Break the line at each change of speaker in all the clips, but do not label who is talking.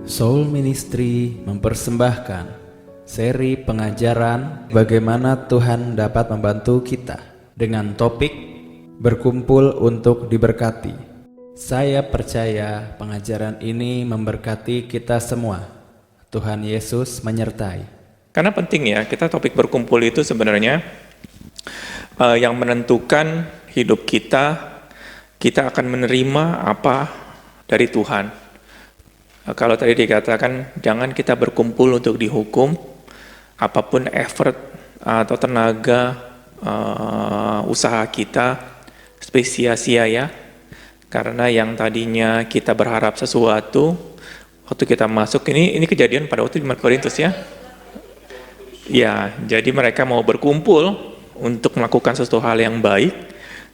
Soul Ministry mempersembahkan seri pengajaran bagaimana Tuhan dapat membantu kita dengan topik berkumpul untuk diberkati. Saya percaya pengajaran ini memberkati kita semua. Tuhan Yesus menyertai.
Karena penting ya, kita topik berkumpul itu sebenarnya yang menentukan hidup kita akan menerima apa dari Tuhan. Kalau tadi dikatakan jangan kita berkumpul untuk dihukum, apapun effort atau tenaga usaha kita sia-sia ya, karena yang tadinya kita berharap sesuatu waktu kita masuk ini kejadian pada waktu di Korintus ya. Ya, jadi mereka mau berkumpul untuk melakukan sesuatu hal yang baik,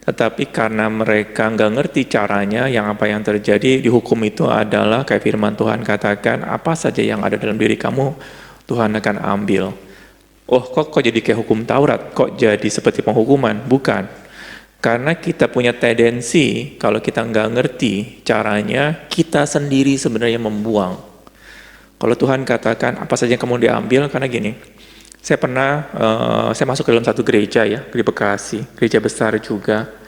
tetapi karena mereka nggak ngerti caranya, yang terjadi di hukum itu adalah kayak firman Tuhan katakan, apa saja yang ada dalam diri kamu, Tuhan akan ambil. Oh, kok jadi kayak hukum Taurat? Kok jadi seperti penghukuman? Bukan. Karena kita punya tendensi, kalau kita nggak ngerti caranya, kita sendiri sebenarnya membuang. Kalau Tuhan katakan, apa saja yang kamu diambil, karena gini, saya masuk ke dalam satu gereja ya, di Bekasi, gereja besar juga.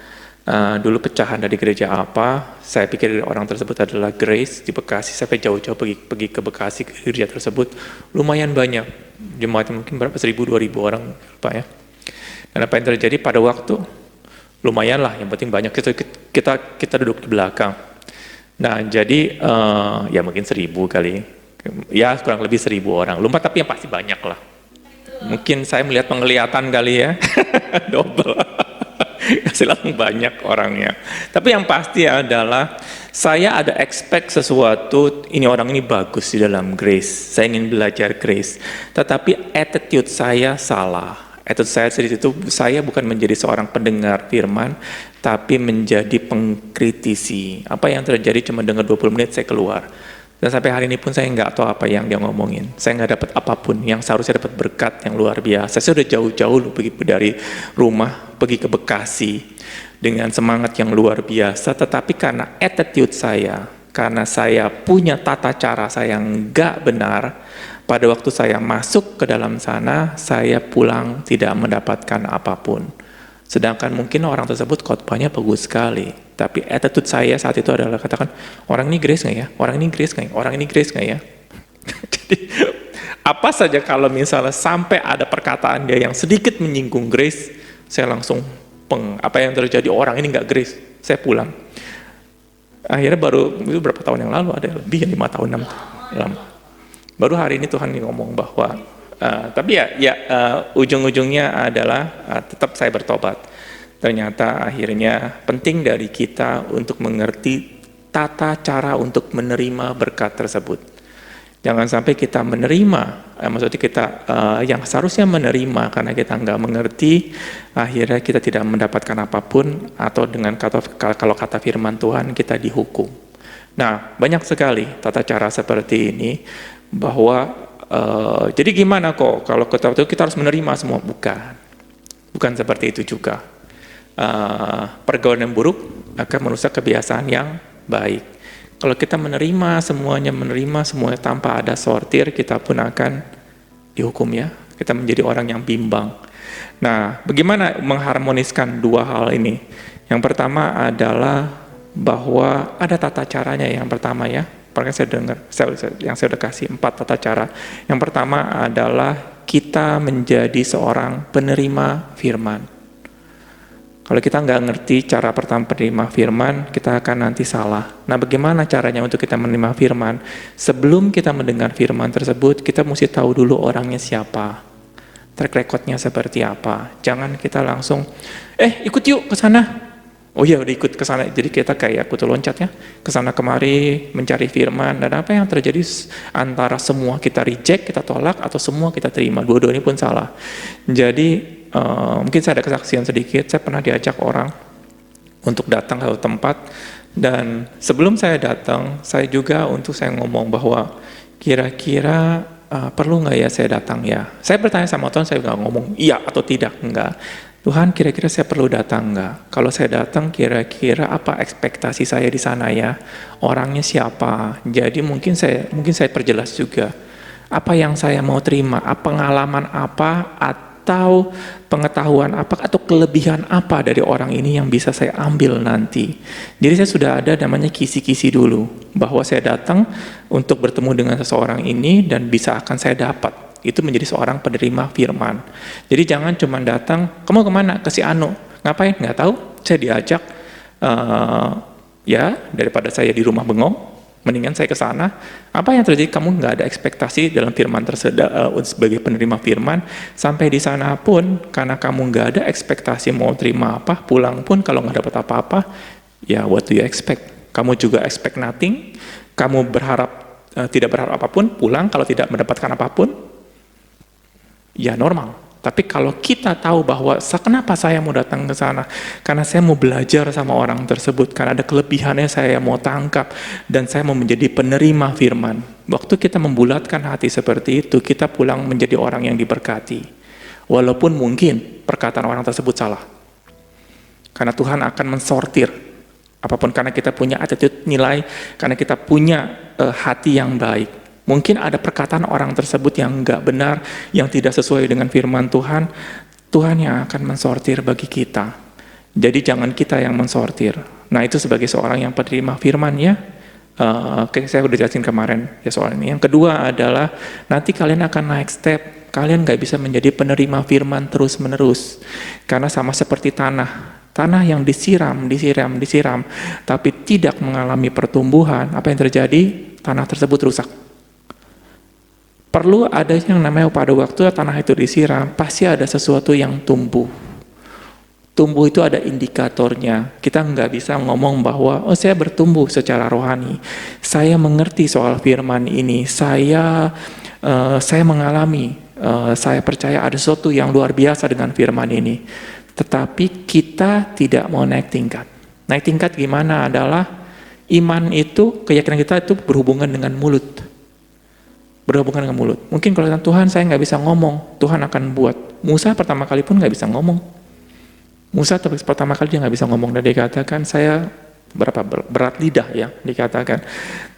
Dulu pecahan dari gereja apa, saya pikir orang tersebut adalah Grace di Bekasi. Saya jauh-jauh pergi ke Bekasi, ke gereja tersebut, lumayan banyak, jemaatnya mungkin berapa, 1.000-2.000 orang, lupa ya. Dan apa yang terjadi pada waktu, lumayan lah, yang penting banyak, kita duduk di belakang. Nah jadi, ya mungkin 1.000 kali, ya kurang lebih 1.000 orang, lupa tapi yang pasti banyak lah. Mungkin saya melihat penglihatan kali ya, double, kasih langsung banyak orangnya. Tapi yang pasti adalah, saya ada expect sesuatu, ini orang ini bagus di dalam grace, saya ingin belajar grace. Tetapi attitude saya salah. Attitude saya saat itu, saya bukan menjadi seorang pendengar firman, tapi menjadi pengkritisi. Apa yang terjadi cuma dengar 20 menit, saya keluar. Dan sampai hari ini pun saya nggak tahu apa yang dia ngomongin. Saya nggak dapat apapun yang seharusnya dapat berkat yang luar biasa. Saya sudah jauh-jauh pergi dari rumah, pergi ke Bekasi dengan semangat yang luar biasa. Tetapi karena attitude saya, karena saya punya tata cara saya yang nggak benar, pada waktu saya masuk ke dalam sana, saya pulang tidak mendapatkan apapun. Sedangkan mungkin orang tersebut khotbahnya bagus sekali, tapi attitude saya saat itu adalah katakan, orang ini grace nggak ya? Orang ini grace nggak ya? Orang ini grace nggak ya? Jadi apa saja kalau misalnya sampai ada perkataan dia yang sedikit menyinggung grace, saya langsung apa yang terjadi, orang ini nggak grace, saya pulang. Akhirnya baru itu berapa tahun yang lalu, ada lebih 5 tahun 6 tahun. Baru hari ini Tuhan ngomong bahwa tapi ujung-ujungnya adalah tetap saya bertobat. Ternyata akhirnya penting dari kita untuk mengerti tata cara untuk menerima berkat tersebut. Jangan sampai kita menerima, maksudnya kita yang seharusnya menerima karena kita nggak mengerti, akhirnya kita tidak mendapatkan apapun, atau dengan kalau kata firman Tuhan kita dihukum. Nah, banyak sekali tata cara seperti ini, bahwa jadi gimana kok kalau kita harus menerima semua? Bukan seperti itu juga. Pergaulan yang buruk akan merusak kebiasaan yang baik. Kalau kita menerima semuanya tanpa ada sortir, kita pun akan dihukum ya. Kita menjadi orang yang bimbang. Nah, bagaimana mengharmoniskan dua hal ini? Yang pertama adalah bahwa ada tata caranya. Yang pertama ya, saya dengar, yang saya udah kasih 4 tata cara. Yang pertama adalah kita menjadi seorang penerima firman. Kalau kita nggak ngerti cara pertama penerima firman, kita akan nanti salah. Nah, bagaimana caranya untuk kita menerima firman? Sebelum kita mendengar firman tersebut, kita mesti tahu dulu orangnya siapa, track recordnya seperti apa. Jangan kita langsung, ikut yuk ke sana. Oh iya, udah ikut ke sana. Jadi kita kayak kutu loncat ya, ke sana kemari mencari firman, dan apa yang terjadi antara semua kita reject, kita tolak, atau semua kita terima. Dua-duanya pun salah. Jadi mungkin saya ada kesaksian sedikit. Saya pernah diajak orang untuk datang ke satu tempat, dan sebelum saya datang, saya ngomong bahwa kira-kira perlu nggak ya saya datang ya? Saya bertanya sama Tuhan, saya nggak ngomong iya atau tidak, enggak. Tuhan, kira-kira saya perlu datang nggak? Kalau saya datang, kira-kira apa ekspektasi saya di sana ya? Orangnya siapa? Jadi mungkin saya perjelas juga. Apa yang saya mau terima? Pengalaman apa? Atau pengetahuan apa? Atau kelebihan apa dari orang ini yang bisa saya ambil nanti? Jadi saya sudah ada namanya kisi-kisi dulu. Bahwa saya datang untuk bertemu dengan seseorang ini dan bisa akan saya dapat. Itu menjadi seorang penerima firman. Jadi jangan cuma datang, kamu kemana? Ke si Anu. Ngapain? Nggak tahu. Saya diajak, ya daripada saya di rumah bengong, mendingan saya ke sana. Apa yang terjadi? Kamu nggak ada ekspektasi dalam firman sebagai penerima firman. Sampai di sana pun, karena kamu nggak ada ekspektasi mau terima apa, pulang pun kalau nggak dapat apa-apa, ya what do you expect? Kamu juga expect nothing. Kamu berharap tidak berharap apapun, pulang kalau tidak mendapatkan apapun. Ya normal. Tapi kalau kita tahu bahwa kenapa saya mau datang ke sana? Karena saya mau belajar sama orang tersebut, karena ada kelebihannya saya mau tangkap, dan saya mau menjadi penerima firman. Waktu kita membulatkan hati seperti itu, kita pulang menjadi orang yang diberkati. Walaupun mungkin perkataan orang tersebut salah. Karena Tuhan akan mensortir apapun, karena kita punya attitude nilai, karena kita punya hati yang baik. Mungkin ada perkataan orang tersebut yang enggak benar, yang tidak sesuai dengan firman Tuhan. Tuhan yang akan mensortir bagi kita. Jadi jangan kita yang mensortir. Nah itu sebagai seorang yang penerima firman ya. Saya udah jelasin kemarin ya soal ini. Yang kedua adalah nanti kalian akan naik step. Kalian nggak bisa menjadi penerima firman terus menerus. Karena sama seperti tanah. Tanah yang disiram, tapi tidak mengalami pertumbuhan. Apa yang terjadi? Tanah tersebut rusak. Perlu ada yang namanya pada waktu tanah itu disiram, pasti ada sesuatu yang tumbuh. Tumbuh itu ada indikatornya. Kita nggak bisa ngomong bahwa, oh saya bertumbuh secara rohani. Saya mengerti soal firman ini. Saya mengalami, saya percaya ada sesuatu yang luar biasa dengan firman ini. Tetapi kita tidak mau naik tingkat. Naik tingkat gimana adalah iman itu, keyakinan kita itu berhubungan dengan mulut. Berhubungan dengan mulut. Mungkin kalau Tuhan saya nggak bisa ngomong, Tuhan akan buat. Musa pertama kali pun nggak bisa ngomong. Musa pertama kali dia nggak bisa ngomong, dan dia katakan saya berat lidah ya dikatakan.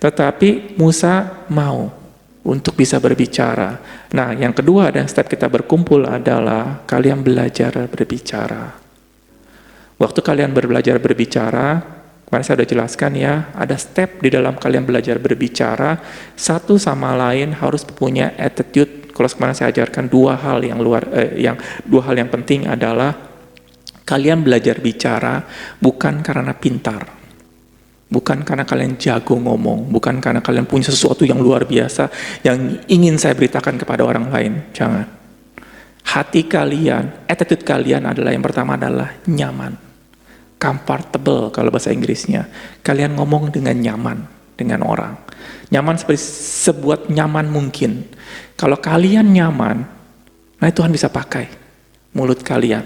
Tetapi Musa mau untuk bisa berbicara. Nah yang kedua dan step kita berkumpul adalah kalian belajar berbicara. Waktu kalian belajar berbicara, kemarin saya sudah jelaskan ya, ada step di dalam kalian belajar berbicara, satu sama lain harus punya attitude. Kalau kemarin saya ajarkan dua hal yang penting adalah kalian belajar bicara bukan karena pintar, bukan karena kalian jago ngomong, bukan karena kalian punya sesuatu yang luar biasa yang ingin saya beritakan kepada orang lain. Jangan. Hati kalian, attitude kalian adalah yang pertama adalah nyaman. Comfortable kalau bahasa Inggrisnya. Kalian ngomong dengan nyaman dengan orang. Nyaman seperti sebuat nyaman mungkin. Kalau kalian nyaman, nah Tuhan bisa pakai mulut kalian.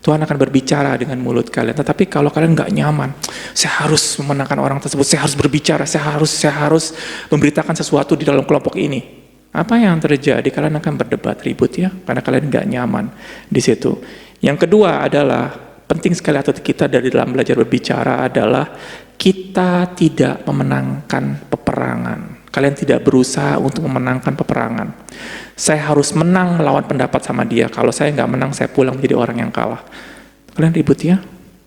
Tuhan akan berbicara dengan mulut kalian. Tetapi kalau kalian nggak nyaman, saya harus memenangkan orang tersebut, saya harus berbicara, saya harus memberitakan sesuatu di dalam kelompok ini. Apa yang terjadi? Kalian akan berdebat, ribut ya, karena kalian nggak nyaman di situ. Yang kedua adalah penting sekali attitude kita dari dalam belajar berbicara adalah kita tidak memenangkan peperangan. Kalian tidak berusaha untuk memenangkan peperangan. Saya harus menang melawan pendapat sama dia. Kalau saya nggak menang, saya pulang menjadi orang yang kalah. Kalian ribut ya?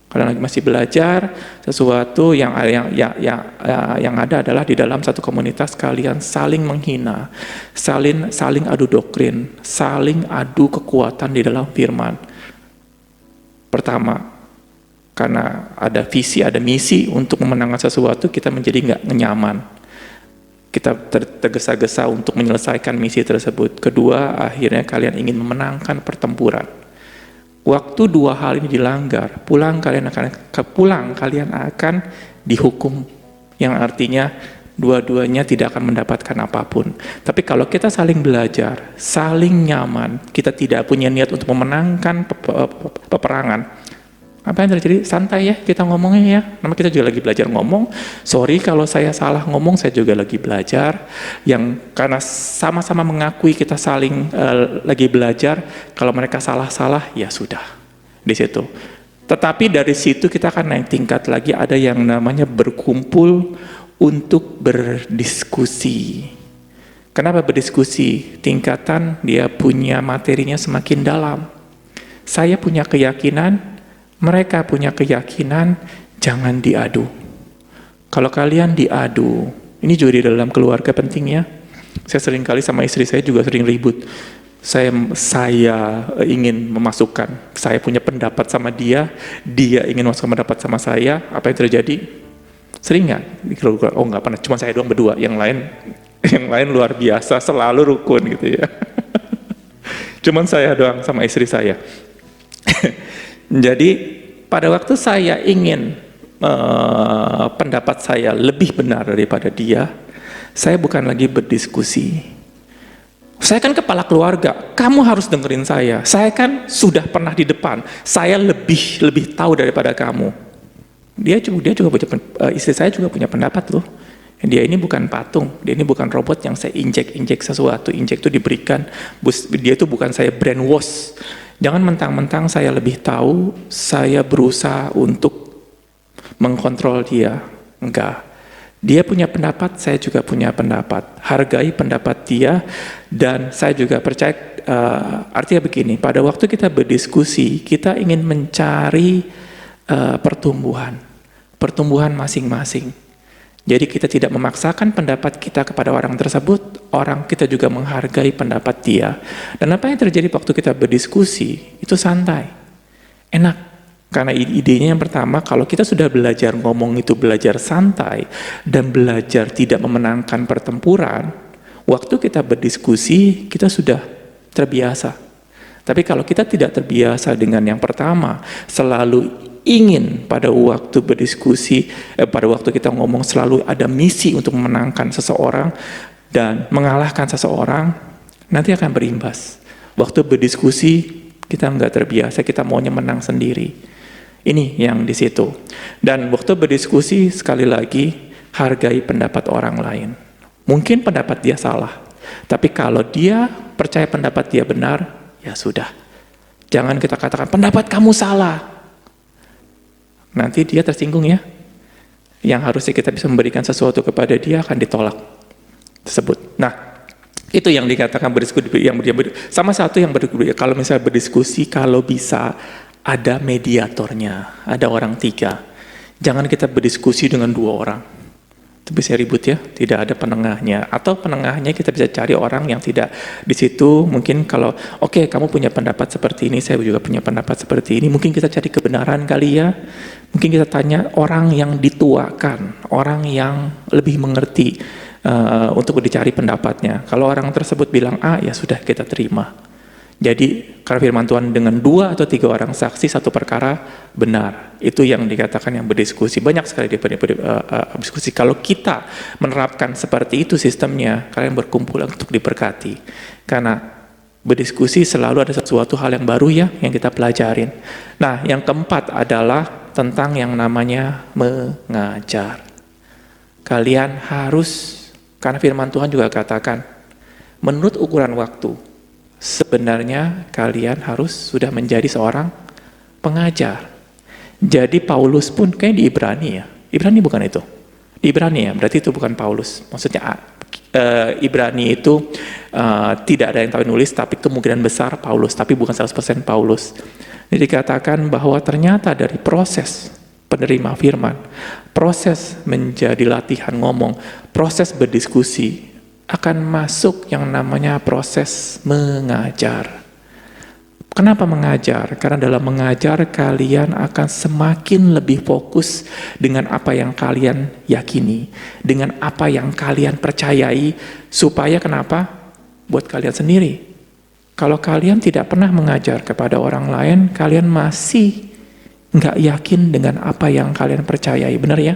Kalian lagi masih belajar sesuatu yang ada adalah di dalam satu komunitas kalian saling menghina, saling adu doktrin, saling adu kekuatan di dalam firman. Pertama, karena ada visi, ada misi untuk memenangkan sesuatu, kita menjadi nggak nyaman. Kita tergesa-gesa untuk menyelesaikan misi tersebut. Kedua, akhirnya kalian ingin memenangkan pertempuran. Waktu dua hal ini dilanggar, pulang kalian akan dihukum. Yang artinya dua-duanya tidak akan mendapatkan apapun. Tapi kalau kita saling belajar, saling nyaman, kita tidak punya niat untuk memenangkan peperangan, apa yang terjadi? Santai ya kita ngomongnya ya. Nama kita juga lagi belajar ngomong. Sorry kalau saya salah ngomong, saya juga lagi belajar. Yang karena sama-sama mengakui kita saling lagi belajar. Kalau mereka salah-salah, ya sudah. di situ. Tetapi dari situ kita akan naik tingkat lagi, ada yang namanya berkumpul untuk berdiskusi. Kenapa berdiskusi? Tingkatan dia punya materinya semakin dalam. Saya punya keyakinan, mereka punya keyakinan, jangan diadu. Kalau kalian diadu, ini juga di dalam keluarga pentingnya. Saya sering kali sama istri saya juga sering ribut. Saya ingin memasukkan, saya punya pendapat sama dia ingin masuk pendapat sama saya, apa yang terjadi? Sering nggak? Oh nggak pernah, cuma saya doang berdua, yang lain luar biasa, selalu rukun gitu ya. Cuman saya doang sama istri saya. Jadi pada waktu saya ingin pendapat saya lebih benar daripada dia, saya bukan lagi berdiskusi. Saya kan kepala keluarga, kamu harus dengerin saya. Saya kan sudah pernah di depan, saya lebih tahu daripada kamu. Dia juga punya, istri saya juga punya pendapat loh. Dia ini bukan patung, dia ini bukan robot yang saya injek sesuatu, injek itu diberikan, dia itu bukan saya brainwash. Jangan mentang-mentang saya lebih tahu, saya berusaha untuk mengkontrol dia. Enggak. Dia punya pendapat, saya juga punya pendapat. Hargai pendapat dia, dan saya juga percaya, artinya begini, pada waktu kita berdiskusi, kita ingin mencari pertumbuhan masing-masing. Jadi kita tidak memaksakan pendapat kita kepada orang tersebut, kita juga menghargai pendapat dia. Dan apa yang terjadi waktu kita berdiskusi, itu santai, enak. Karena idenya yang pertama, kalau kita sudah belajar ngomong itu belajar santai, dan belajar tidak memenangkan pertempuran, waktu kita berdiskusi, kita sudah terbiasa. Tapi kalau kita tidak terbiasa dengan yang pertama, selalu ingin pada waktu berdiskusi, pada waktu kita ngomong selalu ada misi untuk memenangkan seseorang dan mengalahkan seseorang, nanti akan berimbas. Waktu berdiskusi kita nggak terbiasa, kita maunya menang sendiri. Ini yang di situ. Dan waktu berdiskusi sekali lagi hargai pendapat orang lain. Mungkin pendapat dia salah, tapi kalau dia percaya pendapat dia benar, ya sudah. Jangan kita katakan pendapat kamu salah. Nanti dia tersinggung ya. Yang harusnya kita bisa memberikan sesuatu kepada dia akan ditolak tersebut. Nah, itu yang dikatakan berdiskusi. Sama satu yang berdiskusi, kalau misalnya berdiskusi, kalau bisa ada mediatornya, ada orang 3. Jangan kita berdiskusi dengan 2 orang. Itu bisa ribut ya, tidak ada penengahnya. Atau penengahnya kita bisa cari orang yang tidak di situ. Mungkin kalau, oke, kamu punya pendapat seperti ini, saya juga punya pendapat seperti ini. Mungkin kita cari kebenaran kali ya. Mungkin kita tanya orang yang dituakan, orang yang lebih mengerti untuk dicari pendapatnya. Kalau orang tersebut bilang A, ya sudah kita terima. Jadi karena firman Tuhan dengan 2 atau 3 orang saksi satu perkara benar. Itu yang dikatakan yang berdiskusi. Banyak sekali berdiskusi. Kalau kita menerapkan seperti itu sistemnya, kalian berkumpul untuk diberkati. Karena berdiskusi selalu ada sesuatu hal yang baru ya yang kita pelajarin. Nah, yang keempat adalah tentang yang namanya mengajar. Kalian harus, karena firman Tuhan juga katakan, menurut ukuran waktu, sebenarnya kalian harus sudah menjadi seorang pengajar. Jadi Paulus pun kayak di Ibrani ya. Ibrani bukan itu. Di Ibrani ya, berarti itu bukan Paulus. Maksudnya Ibrani itu tidak ada yang tahu nulis, tapi kemungkinan besar Paulus, tapi bukan 100% Paulus. Jadi dikatakan bahwa ternyata dari proses penerima firman, proses menjadi latihan ngomong, proses berdiskusi, akan masuk yang namanya proses mengajar. Kenapa mengajar? Karena dalam mengajar kalian akan semakin lebih fokus dengan apa yang kalian yakini, dengan apa yang kalian percayai, supaya kenapa? Buat kalian sendiri. Kalau kalian tidak pernah mengajar kepada orang lain, kalian masih nggak yakin dengan apa yang kalian percayai, benar ya?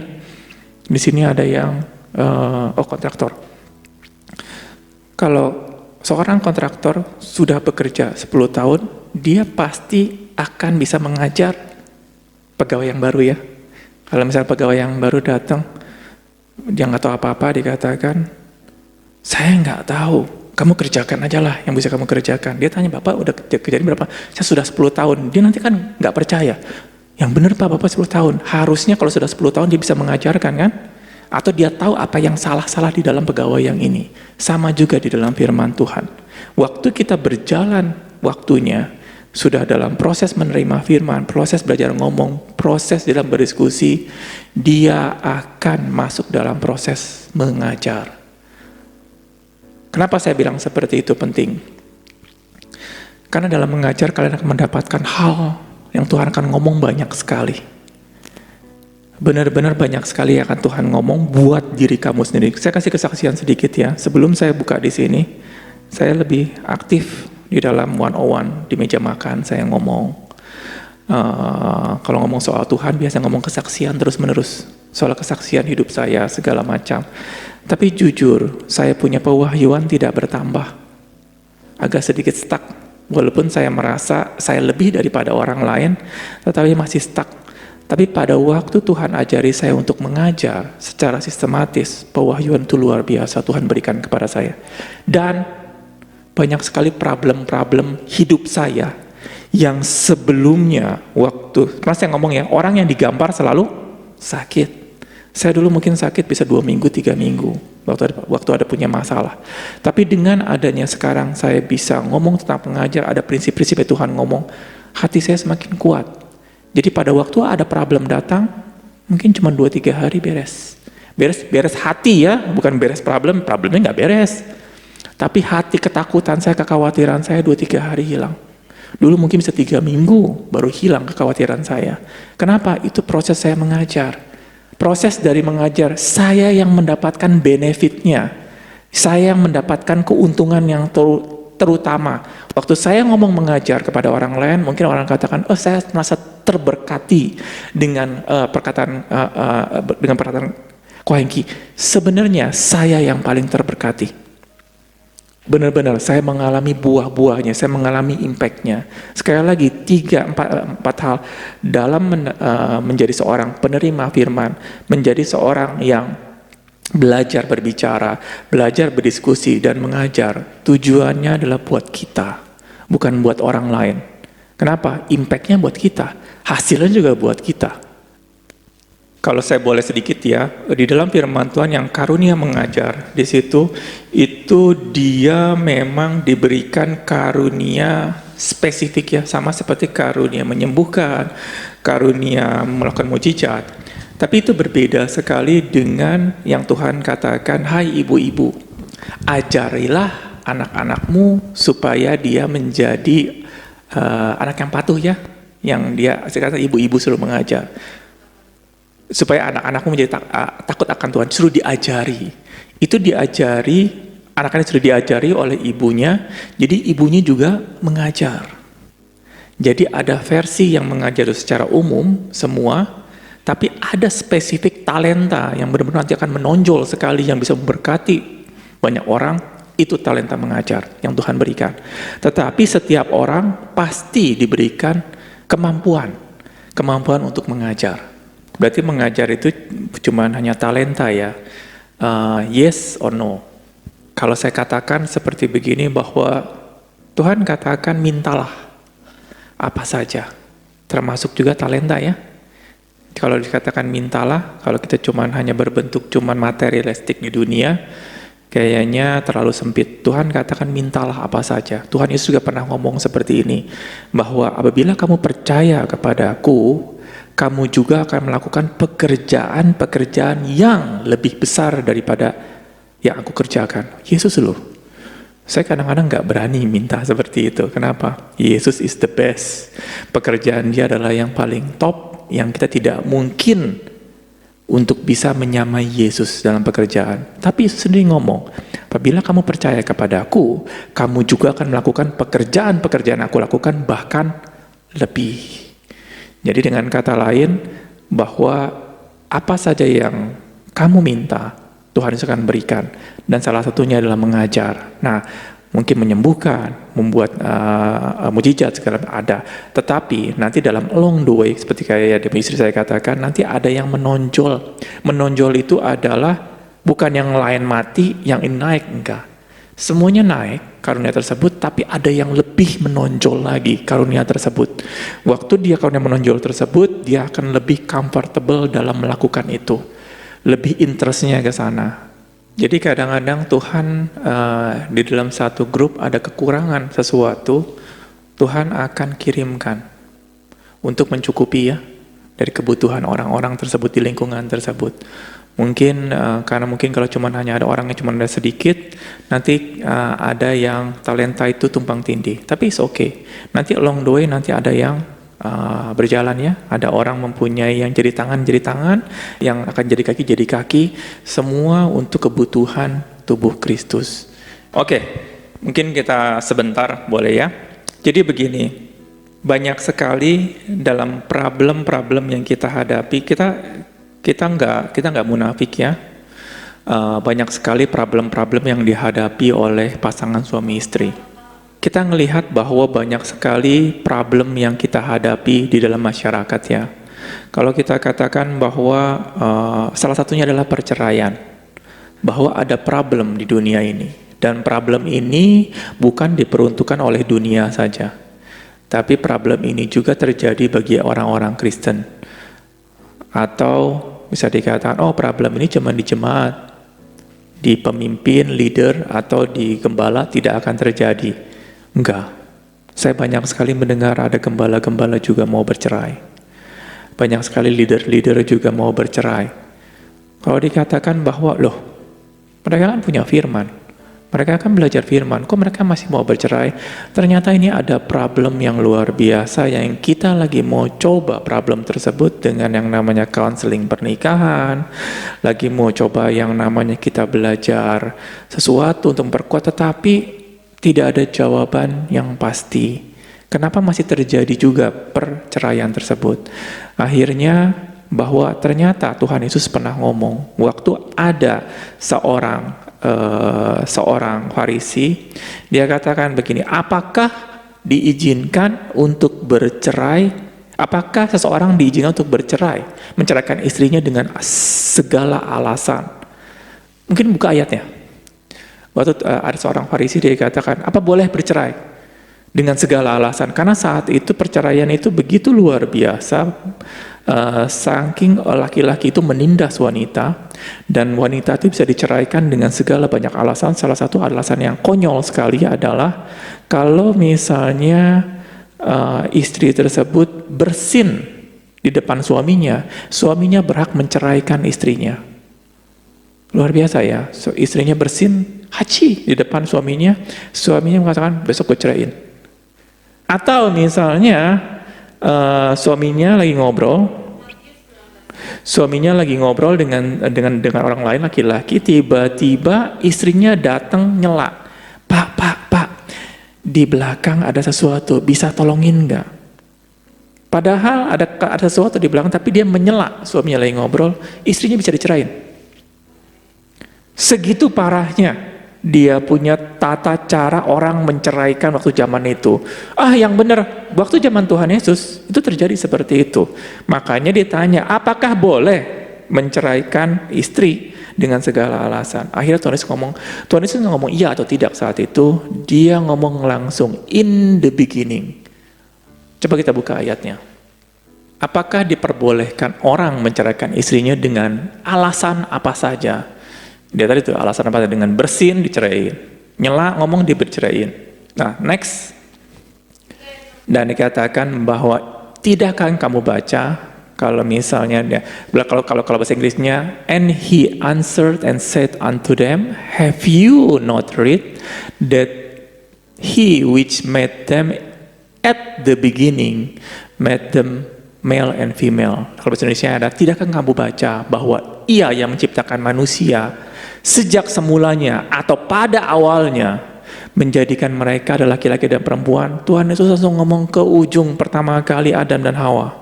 Di sini ada yang kontraktor. Kalau seorang kontraktor sudah bekerja 10 tahun, dia pasti akan bisa mengajar pegawai yang baru ya. Kalau misalnya pegawai yang baru datang, dia nggak tahu apa-apa, dikatakan, saya nggak tahu kamu kerjakan aja lah yang bisa kamu kerjakan. Dia tanya, Bapak udah kejadian berapa? Saya sudah 10 tahun. Dia nanti kan nggak percaya. Yang benar Pak, Bapak 10 tahun. Harusnya kalau sudah 10 tahun dia bisa mengajarkan kan? Atau dia tahu apa yang salah-salah di dalam pegawai yang ini. Sama juga di dalam firman Tuhan. Waktu kita berjalan waktunya, sudah dalam proses menerima firman, proses belajar ngomong, proses dalam berdiskusi, dia akan masuk dalam proses mengajar. Kenapa saya bilang seperti itu penting? Karena dalam mengajar kalian akan mendapatkan hal yang Tuhan akan ngomong banyak sekali. Benar-benar banyak sekali yang akan Tuhan ngomong buat diri kamu sendiri. Saya kasih kesaksian sedikit ya. Sebelum saya buka di sini, saya lebih aktif di dalam 101 di meja makan. Saya ngomong. Kalau ngomong soal Tuhan, biasa ngomong kesaksian terus-menerus. Soal kesaksian hidup saya, segala macam. Tapi jujur, saya punya pewahyuan tidak bertambah. Agak sedikit stuck. Walaupun saya merasa saya lebih daripada orang lain, tetapi masih stuck. Tapi pada waktu Tuhan ajari saya untuk mengajar secara sistematis, pewahyuan itu luar biasa Tuhan berikan kepada saya. Dan banyak sekali problem-problem hidup saya yang sebelumnya waktu, mas saya ngomong ya, orang yang digambar selalu sakit. Saya dulu mungkin sakit bisa 2 minggu, 3 minggu waktu ada punya masalah. Tapi dengan adanya sekarang saya bisa ngomong tentang pengajar, ada prinsip-prinsip yang Tuhan ngomong, hati saya semakin kuat. Jadi pada waktu ada problem datang, mungkin cuma 2-3 hari beres. Beres hati ya, bukan beres problemnya nggak beres. Tapi hati, ketakutan saya, kekhawatiran saya 2-3 hari hilang. Dulu mungkin bisa 3 minggu baru hilang kekhawatiran saya. Kenapa? Itu proses saya mengajar. Proses dari mengajar, saya yang mendapatkan benefitnya. Saya yang mendapatkan keuntungan yang terutama. Waktu saya ngomong mengajar kepada orang lain, mungkin orang katakan, oh saya merasa terberkati dengan perkataan Ko Hengki. Sebenarnya saya yang paling terberkati. Benar-benar saya mengalami buah-buahnya, saya mengalami impact-nya. Sekali lagi 3-4 hal dalam menjadi seorang penerima firman, menjadi seorang yang belajar berbicara, belajar berdiskusi dan mengajar. Tujuannya adalah buat kita, bukan buat orang lain. Kenapa? Impact-nya buat kita, hasilnya juga buat kita. Kalau saya boleh sedikit ya, di dalam firman Tuhan yang karunia mengajar, di situ itu dia memang diberikan karunia spesifik ya, sama seperti karunia menyembuhkan, karunia melakukan mujizat. Tapi itu berbeda sekali dengan yang Tuhan katakan, hai ibu-ibu, ajarilah anak-anakmu supaya dia menjadi anak yang patuh ya, yang dia, saya kata ibu-ibu selalu mengajar. Supaya anak-anakmu menjadi takut akan Tuhan, suruh diajari. Itu diajari, anak-anak sudah diajari oleh ibunya, jadi ibunya juga mengajar. Jadi ada versi yang mengajar secara umum, semua, tapi ada spesifik talenta yang benar-benar nanti akan menonjol sekali, yang bisa memberkati banyak orang, itu talenta mengajar yang Tuhan berikan. Tetapi setiap orang pasti diberikan kemampuan untuk mengajar. Berarti mengajar itu cuma hanya talenta ya, yes or no. Kalau saya katakan seperti begini bahwa Tuhan katakan mintalah apa saja, termasuk juga talenta ya. Kalau dikatakan mintalah, kalau kita cuma hanya berbentuk cuma materialistik di dunia, kayaknya terlalu sempit. Tuhan katakan mintalah apa saja. Tuhan Yesus juga pernah ngomong seperti ini, bahwa apabila kamu percaya kepadaku, kamu juga akan melakukan pekerjaan-pekerjaan yang lebih besar daripada yang aku kerjakan. Yesus loh. Saya kadang-kadang nggak berani minta seperti itu. Kenapa? Yesus is the best. Pekerjaan dia adalah yang paling top, yang kita tidak mungkin untuk bisa menyamai Yesus dalam pekerjaan. Tapi Yesus sendiri ngomong, apabila kamu percaya kepadaku, kamu juga akan melakukan pekerjaan-pekerjaan aku lakukan, bahkan lebih. Jadi dengan kata lain, bahwa apa saja yang kamu minta, Tuhan akan berikan. Dan salah satunya adalah mengajar. Nah, mungkin menyembuhkan, membuat mujizat segala ada. Tetapi nanti dalam along the way, seperti kayak demi istri saya katakan, nanti ada yang menonjol. Menonjol itu adalah bukan yang lain mati, yang ini naik, enggak. Semuanya naik karunia tersebut, tapi ada yang lebih menonjol lagi karunia tersebut. Waktu dia karunia menonjol tersebut, dia akan lebih comfortable dalam melakukan itu. Lebih interestnya ke sana. Jadi kadang-kadang Tuhan di dalam satu grup ada kekurangan sesuatu, Tuhan akan kirimkan untuk mencukupi ya dari kebutuhan orang-orang tersebut di lingkungan tersebut. Mungkin karena mungkin kalau cuma hanya ada orangnya cuma ada sedikit, nanti ada yang talenta itu tumpang tindih. Tapi it's okay. Nanti along the way nanti ada yang berjalan ya. Ada orang mempunyai yang jadi tangan, yang akan jadi kaki, semua untuk kebutuhan tubuh Kristus. Oke, mungkin kita sebentar boleh ya. Jadi begini, banyak sekali dalam problem-problem yang kita hadapi, kita nggak munafik ya. Banyak sekali problem-problem yang dihadapi oleh pasangan suami istri. Kita melihat bahwa banyak sekali problem yang kita hadapi di dalam masyarakat ya. Kalau kita katakan bahwa salah satunya adalah perceraian, bahwa ada problem di dunia ini, dan problem ini bukan diperuntukkan oleh dunia saja, tapi problem ini juga terjadi bagi orang-orang Kristen. Atau bisa dikatakan, oh problem ini cuma di jemaat, di pemimpin, leader, atau di gembala tidak akan terjadi. Enggak. Saya banyak sekali mendengar ada gembala-gembala juga mau bercerai. Banyak sekali leader-leader juga mau bercerai. Kalau dikatakan bahwa, loh, mereka kan punya firman, mereka kan belajar firman, kok mereka masih mau bercerai? Ternyata ini ada problem yang luar biasa yang kita lagi mau coba problem tersebut dengan yang namanya counseling pernikahan, lagi mau coba yang namanya kita belajar sesuatu untuk memperkuat, tetapi tidak ada jawaban yang pasti. Kenapa masih terjadi juga perceraian tersebut? Akhirnya bahwa ternyata Tuhan Yesus pernah ngomong, waktu ada seorang Farisi, dia katakan begini, apakah diizinkan untuk bercerai? Apakah seseorang diizinkan untuk bercerai, menceraikan istrinya dengan segala alasan? Mungkin buka ayatnya. Waktu ada seorang Farisi, dia katakan, apa boleh bercerai dengan segala alasan? Karena saat itu perceraian itu begitu luar biasa, saking laki-laki itu menindas wanita, dan wanita itu bisa diceraikan dengan segala banyak alasan. Salah satu alasan yang konyol sekali adalah kalau misalnya istri tersebut bersin di depan suaminya berhak menceraikan istrinya. Luar biasa ya, istrinya bersin haji di depan suaminya mengatakan besok gue ceraiin. Atau misalnya suaminya lagi ngobrol dengan orang lain laki-laki, tiba-tiba istrinya datang nyela, Pak, di belakang ada sesuatu, bisa tolongin nggak? Padahal ada sesuatu di belakang, tapi dia menyela, suaminya lagi ngobrol, istrinya bisa dicerain. Segitu parahnya dia punya tata cara orang menceraikan waktu zaman itu. Yang benar, waktu zaman Tuhan Yesus itu terjadi seperti itu. Makanya ditanya, apakah boleh menceraikan istri dengan segala alasan? Akhirnya Tuhan Yesus ngomong iya atau tidak saat itu. Dia ngomong langsung, in the beginning. Coba kita buka ayatnya. Apakah diperbolehkan orang menceraikan istrinya dengan alasan apa saja? Dia tadi tuh alasan apa? Dengan bersin diceraiin, nyela ngomong diceraiin. Nah, next. Dan dikatakan bahwa tidakkah kamu baca kalau misalnya kalau bahasa Inggrisnya, and he answered and said unto them, have you not read that he which made them at the beginning made them male and female. Kalau bahasa Indonesia ada, tidakkah kamu baca bahwa ia yang menciptakan manusia sejak semulanya atau pada awalnya menjadikan mereka adalah laki-laki dan perempuan? Tuhan Yesus langsung ngomong ke ujung pertama kali Adam dan Hawa.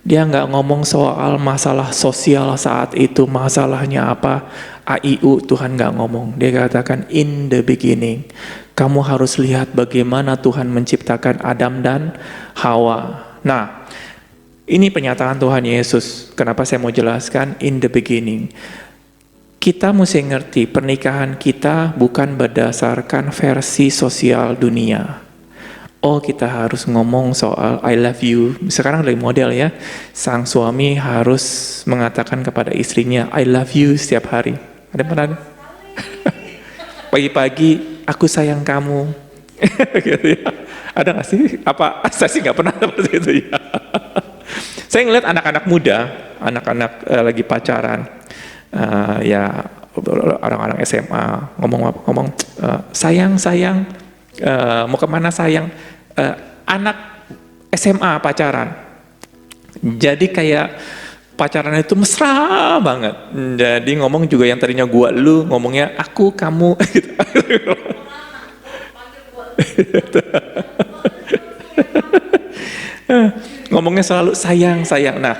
Dia nggak ngomong soal masalah sosial saat itu, masalahnya apa, AIU, Tuhan nggak ngomong. Dia katakan in the beginning. Kamu harus lihat bagaimana Tuhan menciptakan Adam dan Hawa. Nah, ini pernyataan Tuhan Yesus. Kenapa saya mau jelaskan in the beginning? kita mesti ngerti pernikahan kita bukan berdasarkan versi sosial dunia. Oh, kita harus ngomong soal I love you. Sekarang dari model ya, sang suami harus mengatakan kepada istrinya I love you setiap hari. Ada pernah? Pagi-pagi, aku sayang kamu. Gitu ya. Ada nggak sih? Apa? Saya sih nggak pernah seperti itu ya. Saya ngeliat anak-anak muda, anak-anak lagi pacaran, ya orang-orang SMA ngomong sayang, mau kemana sayang? Anak SMA pacaran, jadi kayak pacaran itu mesra banget. Jadi ngomong juga yang tadinya gua lu, ngomongnya aku kamu. Gitu. Ngomongnya selalu sayang. Nah,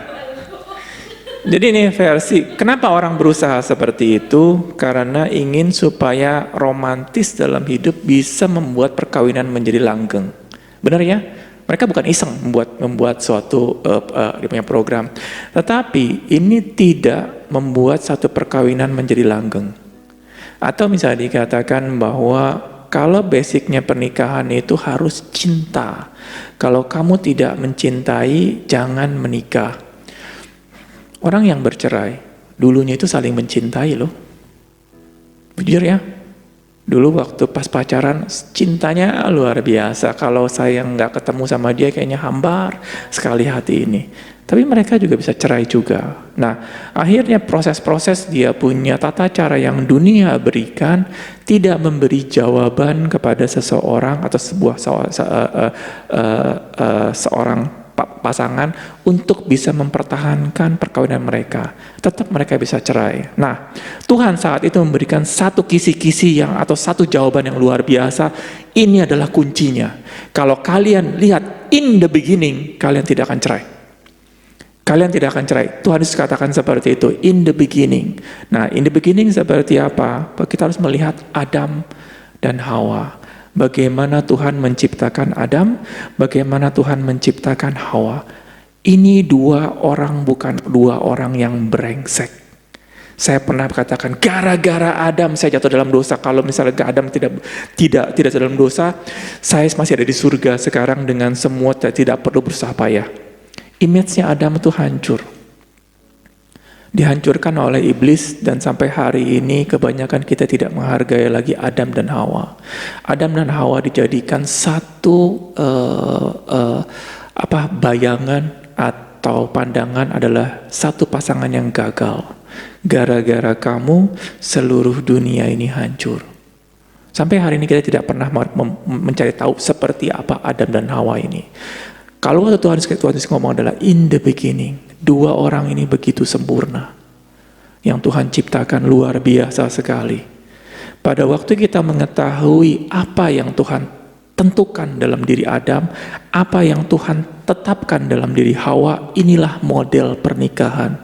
jadi ini versi. Kenapa orang berusaha seperti itu? Karena ingin supaya romantis dalam hidup bisa membuat perkawinan menjadi langgeng. Benar ya? Mereka bukan iseng membuat suatu dia punya program, tetapi ini tidak membuat satu perkawinan menjadi langgeng. Atau misalnya dikatakan bahwa kalau basicnya pernikahan itu harus cinta. Kalau kamu tidak mencintai, jangan menikah. Orang yang bercerai, dulunya itu saling mencintai loh. Jujur ya. Dulu waktu pas pacaran, cintanya luar biasa. Kalau saya nggak ketemu sama dia, kayaknya hambar sekali hati ini. Tapi mereka juga bisa cerai juga. Nah, akhirnya proses-proses dia punya tata cara yang dunia berikan, tidak memberi jawaban kepada seseorang atau seorang pasangan untuk bisa mempertahankan perkawinan mereka. Tetap mereka bisa cerai. Nah, Tuhan saat itu memberikan satu kisi-kisi atau satu jawaban yang luar biasa. Ini adalah kuncinya. Kalau kalian lihat in the beginning, kalian tidak akan cerai. Kalian tidak akan cerai. Tuhan Yesus katakan seperti itu, in the beginning. Nah, in the beginning seperti apa? Kita harus melihat Adam dan Hawa. Bagaimana Tuhan menciptakan Adam, bagaimana Tuhan menciptakan Hawa. Ini dua orang, bukan dua orang yang brengsek. Saya pernah katakan, gara-gara Adam saya jatuh dalam dosa. Kalau misalnya Adam tidak dalam dosa, saya masih ada di surga sekarang dengan semua tidak perlu berusaha payah. Image-nya Adam itu hancur. Dihancurkan oleh iblis, dan sampai hari ini kebanyakan kita tidak menghargai lagi Adam dan Hawa. Adam dan Hawa dijadikan satu bayangan atau pandangan adalah satu pasangan yang gagal. Gara-gara kamu seluruh dunia ini hancur. Sampai hari ini kita tidak pernah mencari tahu seperti apa Adam dan Hawa ini. Kalau Tuhan Yesus ngomong adalah in the beginning, dua orang ini begitu sempurna. Yang Tuhan ciptakan luar biasa sekali. Pada waktu kita mengetahui apa yang Tuhan tentukan dalam diri Adam, apa yang Tuhan tetapkan dalam diri Hawa, inilah model pernikahan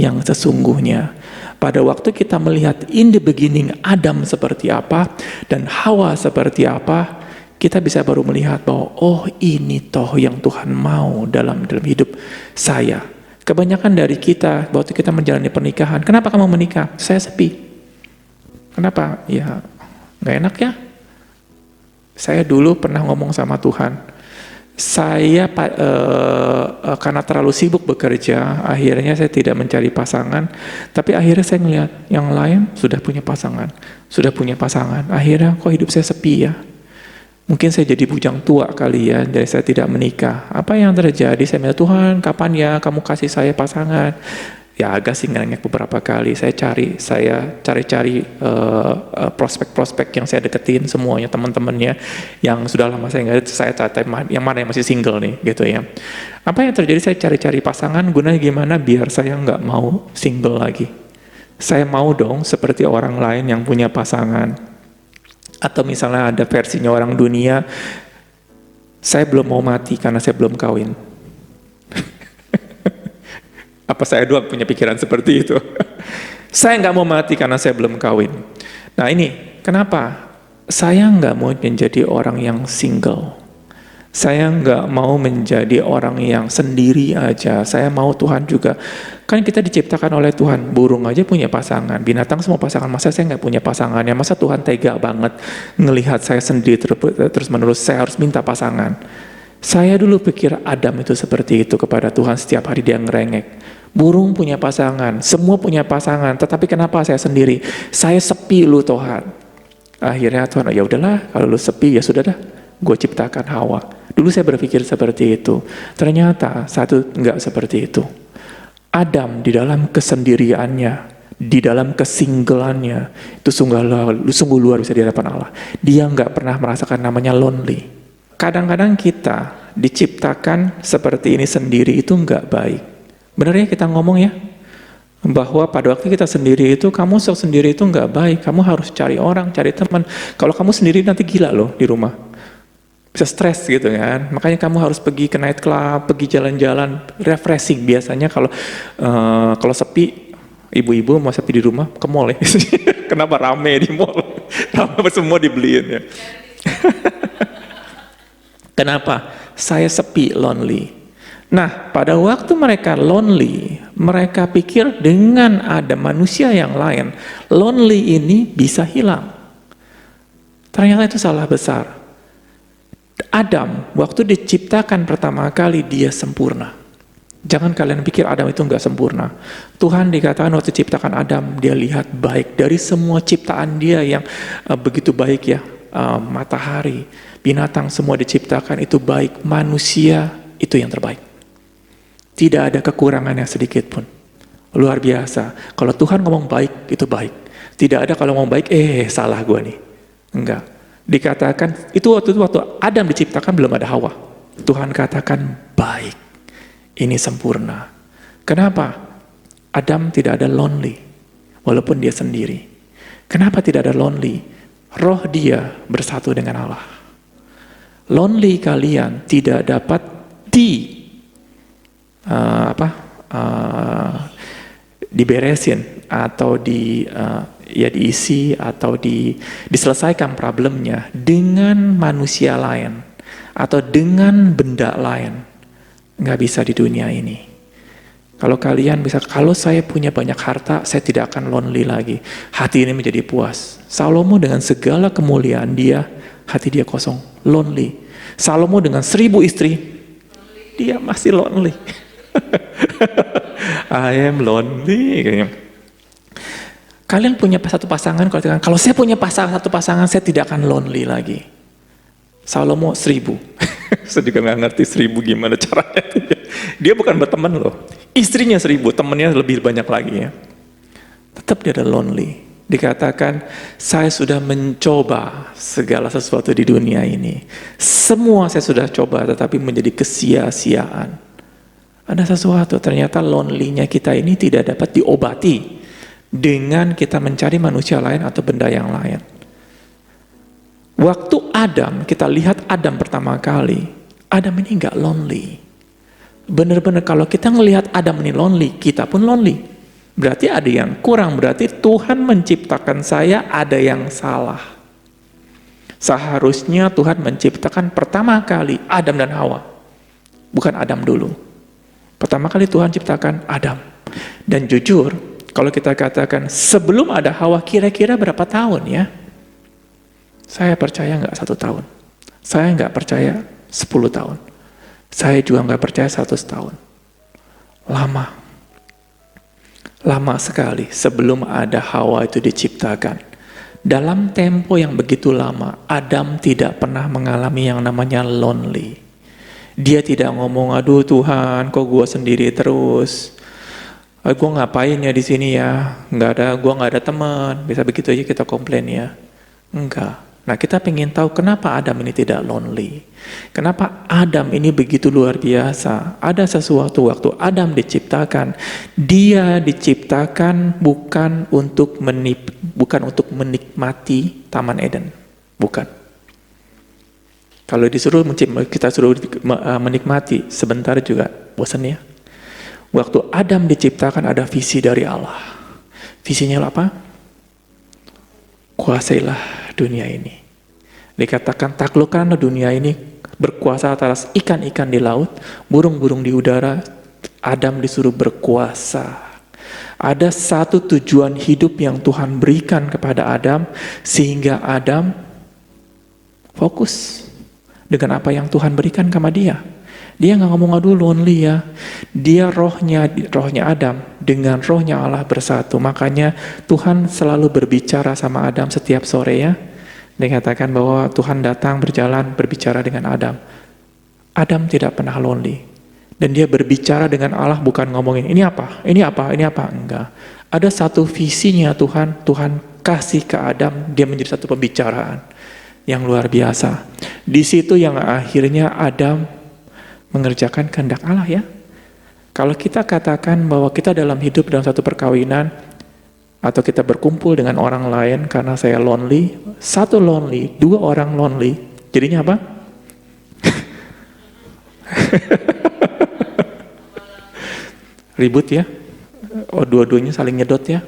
yang sesungguhnya. Pada waktu kita melihat in the beginning Adam seperti apa dan Hawa seperti apa, kita bisa baru melihat bahwa oh ini toh yang Tuhan mau dalam hidup saya. Kebanyakan dari kita waktu kita menjalani pernikahan, kenapa kamu menikah? Saya sepi. Kenapa? Ya nggak enak ya. Saya dulu pernah ngomong sama Tuhan, saya karena terlalu sibuk bekerja, akhirnya saya tidak mencari pasangan. Tapi akhirnya saya melihat yang lain sudah punya pasangan. Akhirnya kok hidup saya sepi ya. Mungkin saya jadi bujang tua kali ya, dari saya tidak menikah. Apa yang terjadi? Saya minta, Tuhan kapan ya kamu kasih saya pasangan? Ya agak sih ngerengek beberapa kali. Saya cari prospek-prospek yang saya deketin semuanya, teman-temannya yang sudah lama saya nggak ada, saya cari yang mana yang masih single nih gitu ya. Apa yang terjadi? Saya cari-cari pasangan, gunanya gimana biar saya nggak mau single lagi. Saya mau dong seperti orang lain yang punya pasangan. Atau misalnya ada versinya orang dunia, saya belum mau mati karena saya belum kawin. Apa saya doang punya pikiran seperti itu? Saya nggak mau mati karena saya belum kawin. Nah ini, kenapa? Saya nggak mau menjadi orang yang single. Saya nggak mau menjadi orang yang sendiri aja. Saya mau Tuhan juga. Kan kita diciptakan oleh Tuhan. Burung aja punya pasangan. Binatang semua pasangan. Masa saya nggak punya pasangan? Ya masa Tuhan tega banget ngelihat saya sendiri terus menerus. Saya harus minta pasangan. Saya dulu pikir Adam itu seperti itu kepada Tuhan. Setiap hari dia ngerengek. Burung punya pasangan. Semua punya pasangan. Tetapi kenapa saya sendiri? Saya sepi lu Tuhan. Akhirnya Tuhan, ya udahlah. Kalau lu sepi ya sudah dah. Gue ciptakan Hawa. Dulu saya berpikir seperti itu. Ternyata satu enggak seperti itu. Adam di dalam kesendiriannya, di dalam kesinggelannya, itu sungguh luar biasa di hadapan Allah. Dia enggak pernah merasakan namanya lonely. Kadang-kadang kita diciptakan seperti ini sendiri itu enggak baik. Benar ya kita ngomong ya? Bahwa pada waktu kita sendiri itu, kamu sendiri itu enggak baik. Kamu harus cari orang, cari teman. Kalau kamu sendiri nanti gila loh di rumah. Bisa stres gitu kan, makanya kamu harus pergi ke night club, pergi jalan-jalan, refreshing. Biasanya kalau sepi, ibu-ibu mau sepi di rumah, ke mall ya. Kenapa rame di mall? Rame semua dibeliin ya. Kenapa? Saya sepi, lonely. Nah, pada waktu mereka lonely, mereka pikir dengan ada manusia yang lain, lonely ini bisa hilang. Ternyata itu salah besar. Adam, waktu diciptakan pertama kali, dia sempurna. Jangan kalian pikir Adam itu enggak sempurna. Tuhan dikatakan waktu ciptakan Adam, dia lihat baik. Dari semua ciptaan dia yang begitu baik ya, matahari, binatang semua diciptakan itu baik. Manusia itu yang terbaik. Tidak ada kekurangannya sedikit pun. Luar biasa. Kalau Tuhan ngomong baik, itu baik. Tidak ada kalau ngomong baik, salah gue nih. Enggak. Dikatakan, itu waktu Adam diciptakan belum ada Hawa. Tuhan katakan baik. Ini sempurna. Kenapa? Adam tidak ada lonely. Walaupun dia sendiri. Kenapa tidak ada lonely? Roh dia bersatu dengan Allah. Lonely kalian tidak dapat diberesin atau diisi atau diselesaikan problemnya dengan manusia lain atau dengan benda lain. Nggak bisa di dunia ini. Kalau kalian bisa, kalau saya punya banyak harta, saya tidak akan lonely lagi. Hati ini menjadi puas. Salomo dengan segala kemuliaan dia, hati dia kosong, lonely. Salomo dengan 1000 istri, dia masih lonely. I am lonely. Kalian punya satu pasangan, kalau saya punya satu pasangan, saya tidak akan lonely lagi. Salomo 1000. Saya juga nggak ngerti 1000 gimana caranya. Dia bukan berteman loh. Istrinya 1000, temannya lebih banyak lagi ya. Tetap dia ada lonely. Dikatakan, saya sudah mencoba segala sesuatu di dunia ini. Semua saya sudah coba, tetapi menjadi kesia-siaan. Ada sesuatu, ternyata lonely-nya kita ini tidak dapat diobati dengan kita mencari manusia lain atau benda yang lain. Waktu Adam, kita lihat Adam pertama kali, Adam ini nggak lonely. Benar-benar kalau kita ngelihat Adam ini lonely, kita pun lonely. Berarti ada yang kurang, berarti Tuhan menciptakan saya ada yang salah. Seharusnya Tuhan menciptakan pertama kali Adam dan Hawa, bukan Adam dulu. Pertama kali Tuhan ciptakan Adam. Dan jujur, kalau kita katakan sebelum ada Hawa kira-kira berapa tahun ya? Saya percaya nggak 1 tahun. Saya nggak percaya 10 tahun. Saya juga nggak percaya 100 tahun. Lama. Lama sekali sebelum ada Hawa itu diciptakan. Dalam tempo yang begitu lama, Adam tidak pernah mengalami yang namanya lonely. Dia tidak ngomong, aduh Tuhan, kok gue sendiri terus. Gue ngapain ya di sini ya? Gue nggak ada teman. Bisa begitu aja kita komplain ya? Enggak. Nah kita pengen tahu kenapa Adam ini tidak lonely. Kenapa Adam ini begitu luar biasa. Ada sesuatu waktu Adam diciptakan. Dia diciptakan bukan untuk menikmati Taman Eden. Bukan. Kalau kita suruh menikmati sebentar juga bosan ya. Waktu Adam diciptakan ada visi dari Allah. Visinya apa? Kuasailah dunia ini. Dikatakan taklukkanlah dunia ini berkuasa atas ikan-ikan di laut, burung-burung di udara. Adam disuruh berkuasa. Ada satu tujuan hidup yang Tuhan berikan kepada Adam, sehingga Adam fokus dengan apa yang Tuhan berikan sama dia. Dia nggak ngomong aduh lonely ya. Dia rohnya Adam dengan rohnya Allah bersatu. Makanya Tuhan selalu berbicara sama Adam setiap sore ya. Dikatakan bahwa Tuhan datang berjalan berbicara dengan Adam. Adam tidak pernah lonely. Dan dia berbicara dengan Allah bukan ngomongin ini apa, enggak. Ada satu visinya Tuhan kasih ke Adam, dia menjadi satu pembicaraan yang luar biasa. Di situ yang akhirnya Adam mengerjakan kehendak Allah ya. Kalau kita katakan bahwa kita dalam hidup dalam satu perkawinan, atau kita berkumpul dengan orang lain karena saya lonely, satu lonely, dua orang lonely, jadinya apa? Ribut ya, dua-duanya saling nyedot ya.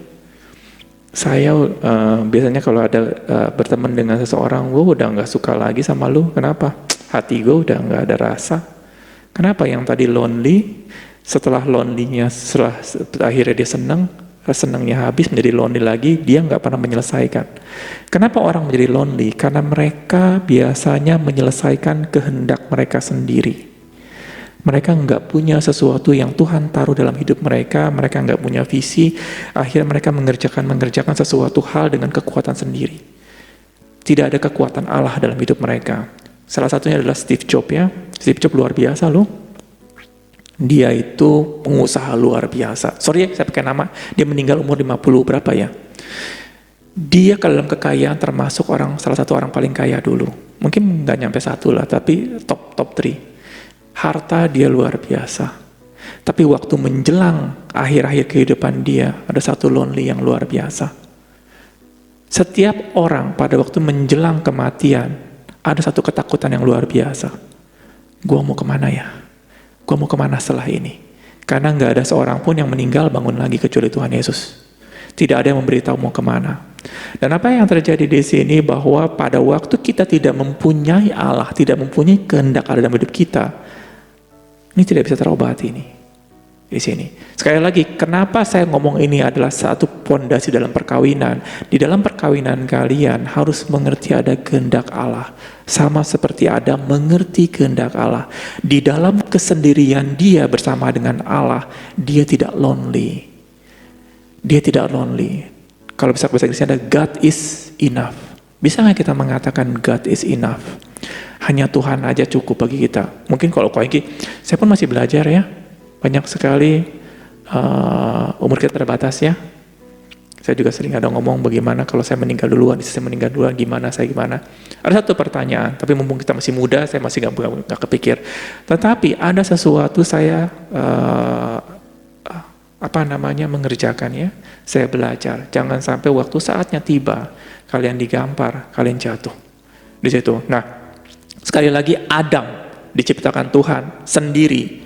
Saya biasanya kalau ada berteman dengan seseorang, gue udah nggak suka lagi sama lu, kenapa? Hati gue udah nggak ada rasa. Kenapa yang tadi lonely, setelah lonely-nya, setelah akhirnya dia senangnya habis menjadi lonely lagi, dia nggak pernah menyelesaikan. Kenapa orang menjadi lonely? Karena mereka biasanya menyelesaikan kehendak mereka sendiri. Mereka nggak punya sesuatu yang Tuhan taruh dalam hidup mereka nggak punya visi, akhirnya mereka mengerjakan sesuatu hal dengan kekuatan sendiri. Tidak ada kekuatan Allah dalam hidup mereka. Salah satunya adalah Steve Jobs ya. Steve Jobs luar biasa loh. Dia itu pengusaha luar biasa. Sorry ya, saya pakai nama. Dia meninggal umur 50 berapa ya. Dia kalau dalam kekayaan termasuk salah satu orang paling kaya dulu. Mungkin nggak nyampe 1 lah, tapi top 3. Harta dia luar biasa. Tapi waktu menjelang akhir-akhir kehidupan dia, ada satu lonely yang luar biasa. Setiap orang pada waktu menjelang kematian, ada satu ketakutan yang luar biasa. Gua mau kemana ya? Gua mau kemana setelah ini? Karena nggak ada seorang pun yang meninggal bangun lagi kecuali Tuhan Yesus. Tidak ada yang memberitahu mau kemana. Dan apa yang terjadi di sini bahwa pada waktu kita tidak mempunyai Allah, tidak mempunyai kehendak Allah dalam hidup kita, ini tidak bisa terobati ini di sini. Sekali lagi, kenapa saya ngomong ini adalah satu pondasi dalam perkawinan. Di dalam perkawinan kalian harus mengerti ada kehendak Allah. Sama seperti Adam mengerti kehendak Allah. Di dalam kesendirian dia bersama dengan Allah, dia tidak lonely. Dia tidak lonely. Kalau bisa bahasa Inggrisnya ada God is enough. Bisa nggak kita mengatakan God is enough? Hanya Tuhan aja cukup bagi kita. Mungkin kalau saya pun masih belajar ya. Banyak sekali umur kita terbatas ya. Saya juga sering ada ngomong bagaimana kalau saya meninggal duluan, gimana. Ada satu pertanyaan, tapi mumpung kita masih muda, saya masih nggak kepikir. Tetapi ada sesuatu saya mengerjakan ya. Saya belajar. Jangan sampai waktu saatnya tiba, kalian digampar, kalian jatuh di situ. Nah, sekali lagi Adam diciptakan Tuhan sendiri.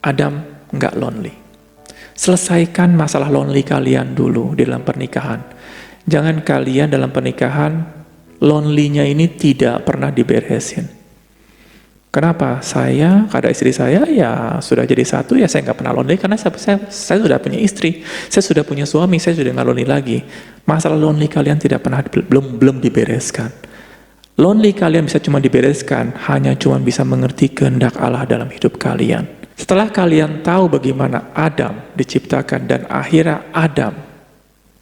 Adam nggak lonely. Selesaikan masalah lonely kalian dulu di dalam pernikahan. Jangan kalian dalam pernikahan lonely-nya ini tidak pernah diberesin. Kenapa? Karena istri saya ya sudah jadi satu ya saya nggak pernah lonely karena saya sudah punya istri, saya sudah punya suami, saya sudah nggak lonely lagi. Masalah lonely kalian tidak pernah belum dibereskan. Lonely kalian bisa cuma dibereskan, hanya cuma bisa mengerti kehendak Allah dalam hidup kalian. Setelah kalian tahu bagaimana Adam diciptakan dan akhirnya Adam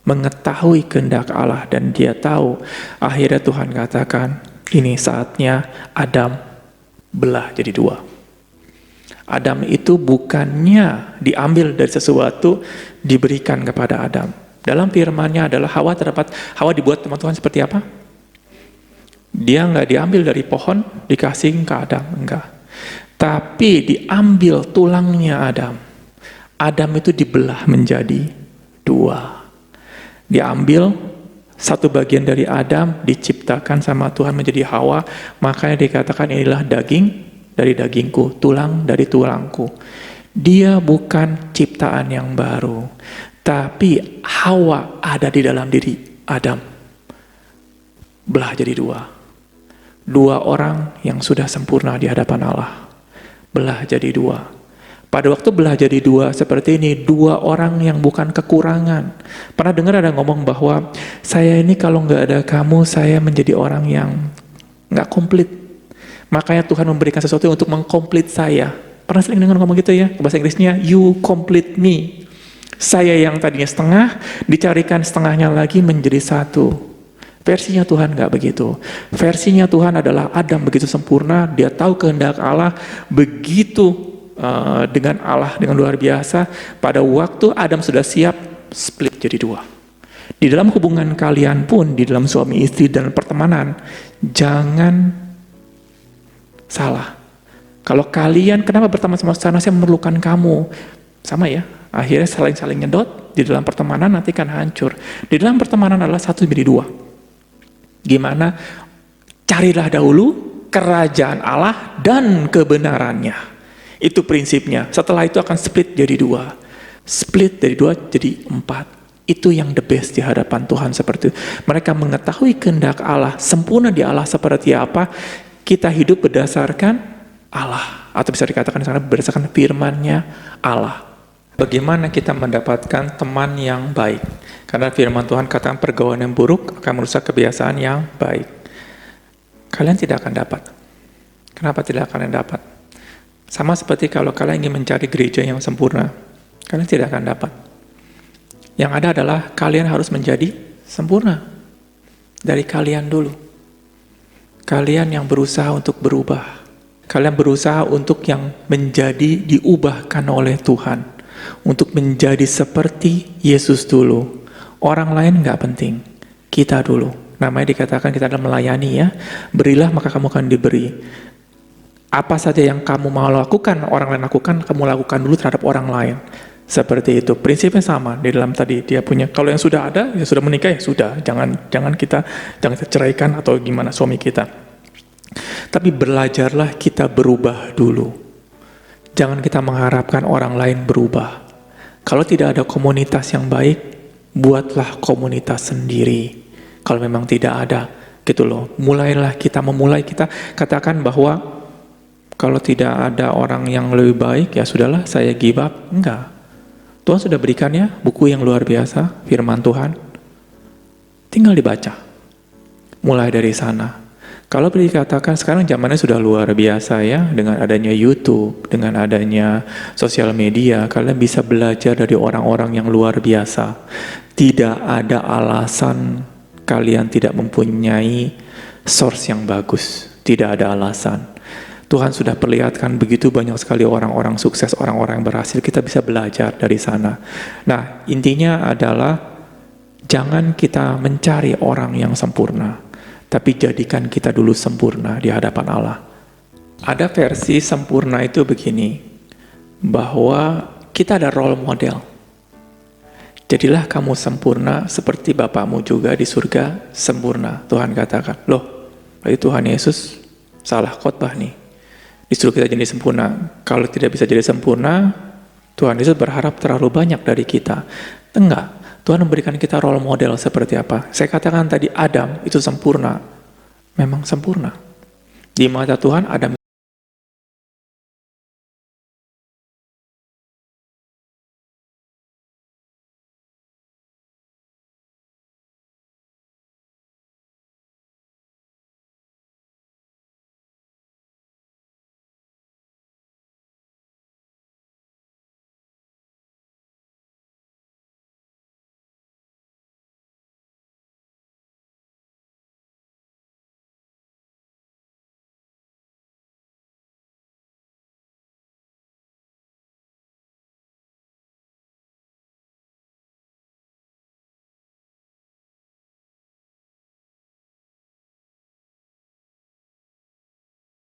mengetahui kehendak Allah dan dia tahu, akhirnya Tuhan katakan, ini saatnya Adam belah jadi 2. Adam itu bukannya diambil dari sesuatu, diberikan kepada Adam. Dalam firman-Nya adalah Hawa dibuat teman Tuhan seperti apa? Dia nggak diambil dari pohon, dikasih ke Adam, enggak. Tapi diambil tulangnya Adam. Adam itu dibelah menjadi 2. Diambil satu bagian dari Adam, diciptakan sama Tuhan menjadi Hawa, makanya dikatakan inilah daging dari dagingku, tulang dari tulangku. Dia bukan ciptaan yang baru, tapi Hawa ada di dalam diri Adam. Belah jadi 2. Dua orang yang sudah sempurna di hadapan Allah. Belah jadi dua. Pada waktu belah jadi dua seperti ini, dua orang yang bukan kekurangan. Pernah dengar ada ngomong bahwa, saya ini kalau nggak ada kamu, saya menjadi orang yang nggak komplit. Makanya Tuhan memberikan sesuatu untuk mengkomplit saya. Pernah sering dengar ngomong gitu ya? Bahasa Inggrisnya, you complete me. Saya yang tadinya setengah, dicarikan setengahnya lagi menjadi satu. Versinya Tuhan nggak begitu. Versinya Tuhan adalah Adam begitu sempurna, dia tahu kehendak Allah, begitu dengan Allah dengan luar biasa. Pada waktu Adam sudah siap, split jadi dua. Di dalam hubungan kalian pun, di dalam suami istri dan pertemanan, jangan salah. Kalau kalian, kenapa berteman sama saya memerlukan kamu? Sama ya, akhirnya saling-saling nyedot, di dalam pertemanan nanti kan hancur. Di dalam pertemanan adalah satu jadi dua. Gimana? Carilah dahulu kerajaan Allah dan kebenarannya. Itu prinsipnya. Setelah itu akan split jadi dua. Split dari dua jadi 4. Itu yang the best di hadapan Tuhan seperti itu. Mereka mengetahui kehendak Allah, sempurna di Allah seperti apa. Kita hidup berdasarkan Allah. Atau bisa dikatakan berdasarkan firman-Nya Allah. Bagaimana kita mendapatkan teman yang baik? Karena firman Tuhan katakan pergaulan yang buruk akan merusak kebiasaan yang baik. Kalian tidak akan dapat. Kenapa tidak akan dapat? Sama seperti kalau kalian ingin mencari gereja yang sempurna, kalian tidak akan dapat. Yang ada adalah kalian harus menjadi sempurna. Dari kalian dulu. Kalian yang berusaha untuk berubah. Kalian berusaha untuk yang menjadi diubahkan oleh Tuhan. Untuk menjadi seperti Yesus dulu. Orang lain nggak penting, kita dulu. Namanya dikatakan kita adalah melayani ya. Berilah maka kamu akan diberi. Apa saja yang kamu mau lakukan, orang lain lakukan, kamu lakukan dulu terhadap orang lain. Seperti itu. Prinsipnya sama di dalam tadi dia punya. Kalau yang sudah ada, yang sudah menikah ya sudah. Jangan kita ceraikan atau gimana suami kita. Tapi belajarlah kita berubah dulu. Jangan kita mengharapkan orang lain berubah. Kalau tidak ada komunitas yang baik, buatlah komunitas sendiri. Kalau memang tidak ada, gitu loh. Mulailah kita katakan bahwa kalau tidak ada orang yang lebih baik, ya sudahlah saya give up. Enggak. Tuhan sudah berikan ya buku yang luar biasa, firman Tuhan. Tinggal dibaca. Mulai dari sana. Kalau dikatakan sekarang zamannya sudah luar biasa ya, dengan adanya YouTube, dengan adanya sosial media, kalian bisa belajar dari orang-orang yang luar biasa. Tidak ada alasan kalian tidak mempunyai source yang bagus. Tidak ada alasan. Tuhan sudah perlihatkan begitu banyak sekali orang-orang sukses, orang-orang yang berhasil, kita bisa belajar dari sana. Nah, intinya adalah jangan kita mencari orang yang sempurna. Tapi jadikan kita dulu sempurna di hadapan Allah. Ada versi sempurna itu begini, bahwa kita ada role model. Jadilah kamu sempurna seperti Bapamu juga di surga sempurna. Tuhan katakan, loh, berarti Tuhan Yesus salah khotbah nih. Disuruh kita jadi sempurna. Kalau tidak bisa jadi sempurna, Tuhan Yesus berharap terlalu banyak dari kita. Enggak. Tuhan memberikan kita role model seperti apa. Saya katakan tadi Adam itu sempurna. Memang sempurna. Di mata Tuhan Adam